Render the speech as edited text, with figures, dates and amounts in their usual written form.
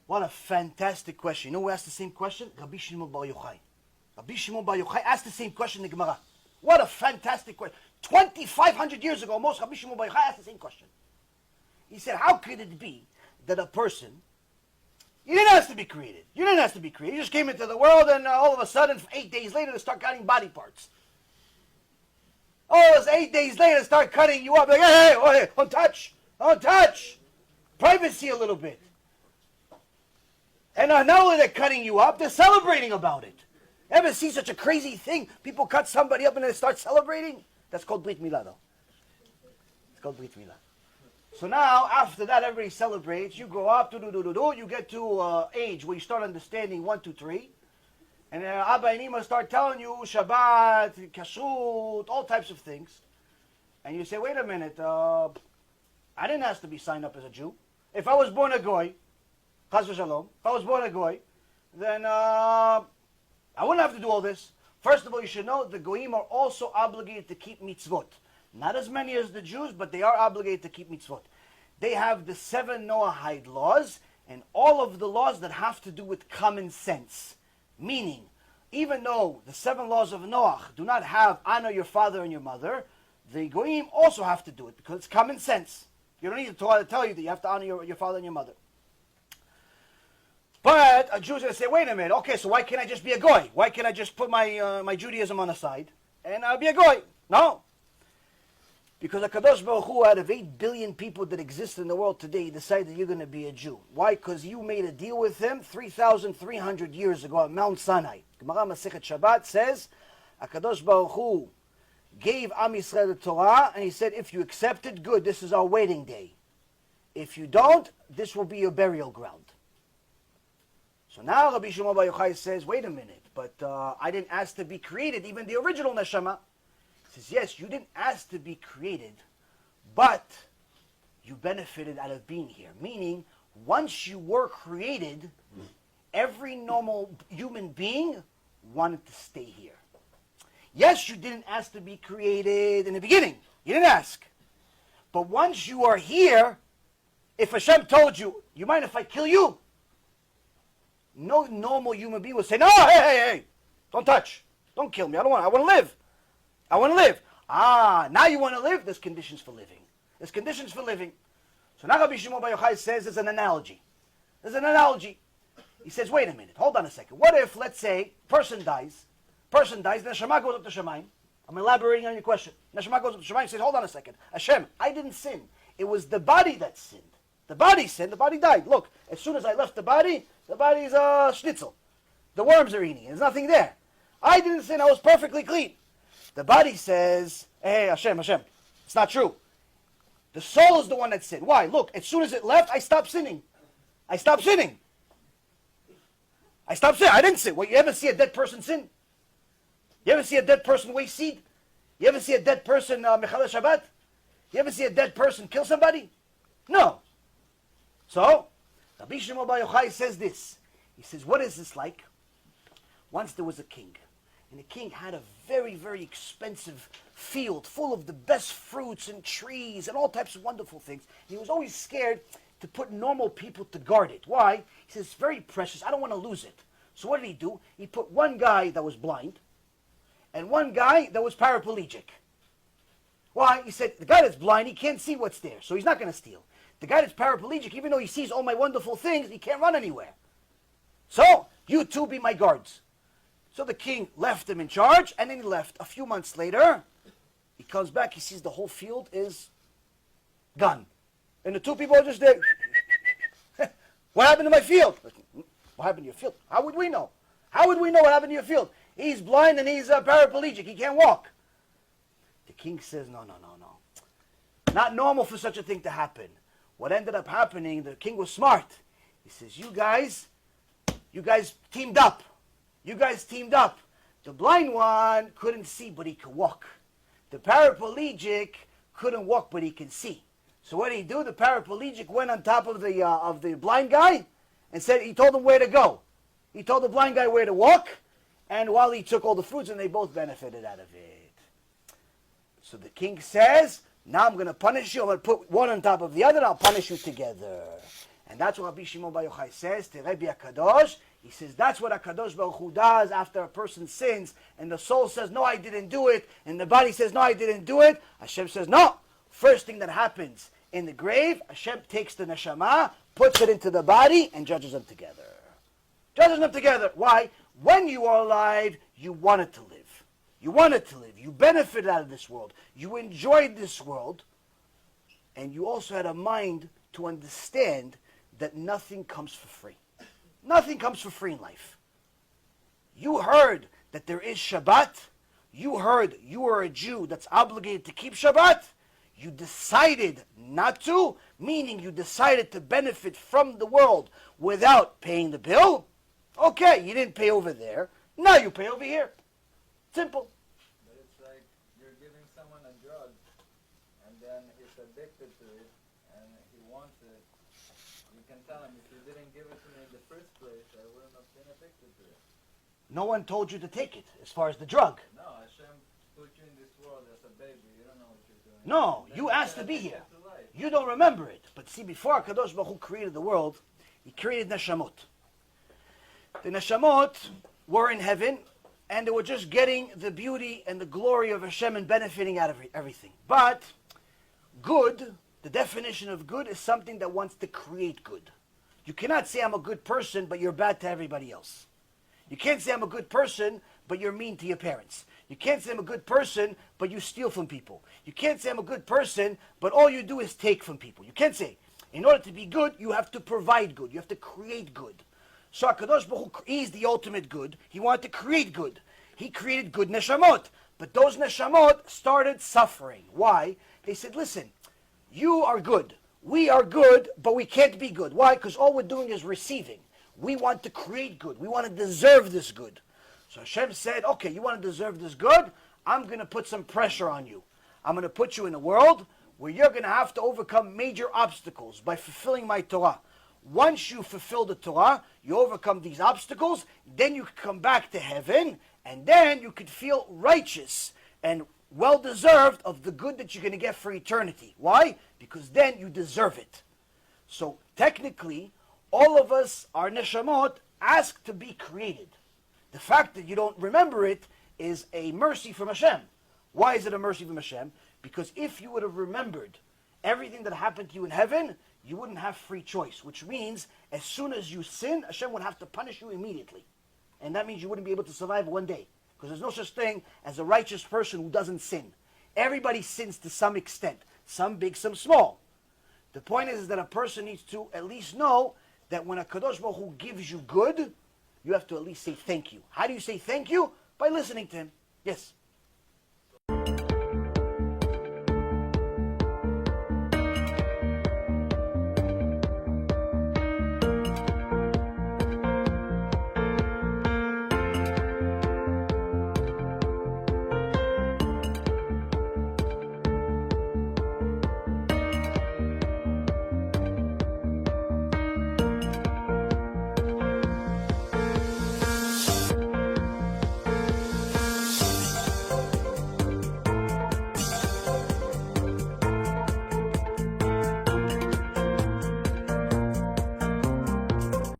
What a fantastic question. You know who asked the same question? Rabbi Shimon Bar Yochai. Rabbi Shimon Bar Yochai asked the same question in the Gemara. What a fantastic question. 2,500 years ago, almost, Rabbi Shimon Bar Yochai asked the same question. He said, how could it be that a person, you didn't ask to be created. You didn't ask to be created. You just came into the world and all of a sudden, 8 days later, they start cutting body parts. Oh, those 8 days later, start cutting you up. Like, hey, don't touch. Privacy a little bit. And not only they're cutting you up, they're celebrating about it. Ever see such a crazy thing? People cut somebody up and they start celebrating? That's called Brit Milah, though. It's called Brit Milah. So now, after that, everybody celebrates. You grow up, you get to age where you start understanding 1, 2, 3. And Abba and Ima start telling you Shabbat, Kashrut, all types of things. And you say, wait a minute, I didn't ask to be signed up as a Jew. If I was born a Goy, Chas v'shalom, if I was born a Goy, then I wouldn't have to do all this. First of all, you should know the Goyim are also obligated to keep mitzvot. Not as many as the Jews, but they are obligated to keep mitzvot. They have the 7 Noahide laws, and all of the laws that have to do with common sense. Meaning, even though the 7 laws of Noah do not have honor your father and your mother, the Goyim also have to do it because it's common sense. You don't need the Torah to tell you that you have to honor your father and your mother. But a Jew is going to say, wait a minute, okay, so why can't I just be a Goy? Why can't I just put my Judaism on the side and be a Goy? No. Because HaKadosh Baruch Hu, out of 8 billion people that exist in the world today, he decided you're going to be a Jew. Why? Because you made a deal with him 3,300 years ago at Mount Sinai. Gemara Masechet Shabbat says, HaKadosh Baruch Hu gave Am Yisrael the Torah, and he said, if you accept it, good, this is our waiting day. If you don't, this will be your burial ground. So now Rabbi Shimon Bar Yochai says, wait a minute, but I didn't ask to be created, even the original Neshama. He says, yes, you didn't ask to be created, but you benefited out of being here. Meaning, once you were created, every normal human being wanted to stay here. Yes, you didn't ask to be created in the beginning. You didn't ask. But once you are here, if Hashem told you, you mind if I kill you? No normal human being would say, no, hey, don't touch. Don't kill me. I want to live. I want to live. Now you want to live? There's conditions for living. There's conditions for living. So now Rabbi Shimon Bar Yochai says there's an analogy. There's an analogy. He says, wait a minute, hold on a second. What if, let's say, person dies, the Neshama goes up to Shemaim. I'm elaborating on your question. Neshama goes up to Shemaim and says, hold on a second. Hashem, I didn't sin. It was the body that sinned. The body sinned, the body died. Look, as soon as I left the body's a schnitzel. The worms are eating it. There's nothing there. I didn't sin, I was perfectly clean. The body says, hey, Hashem, it's not true. The soul is the one that sinned. Why? Look, as soon as it left, I stopped sinning. I stopped sinning. I didn't sin. Well, you ever see a dead person sin? You ever see a dead person waste seed? You ever see a dead person mechalel Shabbat? You ever see a dead person kill somebody? No. So, Rabbi Shimon Bar Yochai says this. He says, what is this like? Once there was a king. And the king had a very, very expensive field full of the best fruits and trees and all types of wonderful things. And he was always scared to put normal people to guard it. Why? He says, it's very precious. I don't want to lose it. So what did he do? He put one guy that was blind and one guy that was paraplegic. Why? He said, the guy that's blind, he can't see what's there, so he's not going to steal. The guy that's paraplegic, even though he sees all my wonderful things, he can't run anywhere. So, you two be my guards. So the king left him in charge, and then he left. A few months later, he comes back, he sees the whole field is gone. And the two people are just there. What happened to my field? What happened to your field? How would we know? How would we know what happened to your field? He's blind and he's paraplegic. He can't walk. The king says, no. Not normal for such a thing to happen. What ended up happening, the king was smart. He says, you guys teamed up. You guys teamed up. The blind one couldn't see, but he could walk. The paraplegic couldn't walk, but he can see. So what did he do? The paraplegic went on top of the blind guy and said, he told him where to go. He told the blind guy where to walk, and while he took all the fruits, and they both benefited out of it. So the king says, now I'm going to punish you. I'm going to put one on top of the other, and I'll punish you together. And that's what Rabbi Shimon Bar Yochai says to Rabbi HaKadosh. He says that's what HaKadosh Baruch Hu does after a person sins, and the soul says, no, I didn't do it, and the body says, no, I didn't do it. Hashem says, no. First thing that happens in the grave, Hashem takes the neshama, puts it into the body, and judges them together. Judges them together. Why? When you are alive, you wanted to live. You wanted to live. You benefited out of this world. You enjoyed this world. And you also had a mind to understand that nothing comes for free. Nothing comes for free in life. You heard that there is Shabbat. You heard you are a Jew that's obligated to keep Shabbat. You decided not to, meaning you decided to benefit from the world without paying the bill. Okay, you didn't pay over there. Now you pay over here. Simple. But it's like you're giving someone a drug, and then he's addicted to it, and he wants it. You can tell him, if you didn't give it to me in the first place, I wouldn't have been addicted to it. No one told you to take it, as far as the drug. No, Hashem put you in this world as a baby. You don't know what you're doing. No, you asked to be here. You don't remember it. But see, before HaKadosh Baruch Hu created the world, He created neshamot. The neshamot were in heaven, and they were just getting the beauty and the glory of Hashem and benefiting out of everything. But good, the definition of good, is something that wants to create good. You cannot say I'm a good person, but you're bad to everybody else. You can't say I'm a good person, but you're mean to your parents. You can't say I'm a good person, but you steal from people. You can't say I'm a good person, but all you do is take from people. You can't say. In order to be good, you have to provide good. You have to create good. So HaKadosh Baruch Hu is the ultimate good. He wanted to create good. He created good neshamot. But those neshamot started suffering. Why? They said, listen, you are good. We are good, but we can't be good. Why? Because all we're doing is receiving. We want to create good. We want to deserve this good. So Hashem said, okay, you want to deserve this good? I'm going to put some pressure on you. I'm going to put you in a world where you're going to have to overcome major obstacles by fulfilling my Torah. Once you fulfill the Torah, you overcome these obstacles, then you can come back to heaven, and then you could feel righteous and well-deserved of the good that you're going to get for eternity. Why? Because then you deserve it. So technically, all of us, our neshamot, ask to be created. The fact that you don't remember it is a mercy from Hashem. Why is it a mercy from Hashem? Because if you would have remembered everything that happened to you in heaven, you wouldn't have free choice, which means as soon as you sin, Hashem would have to punish you immediately. And that means you wouldn't be able to survive one day. Because there's no such thing as a righteous person who doesn't sin. Everybody sins to some extent. Some big, some small. The point is that a person needs to at least know that when a Kadosh Baruch Hu gives you good, you have to at least say thank you. How do you say thank you? By listening to him. Yes?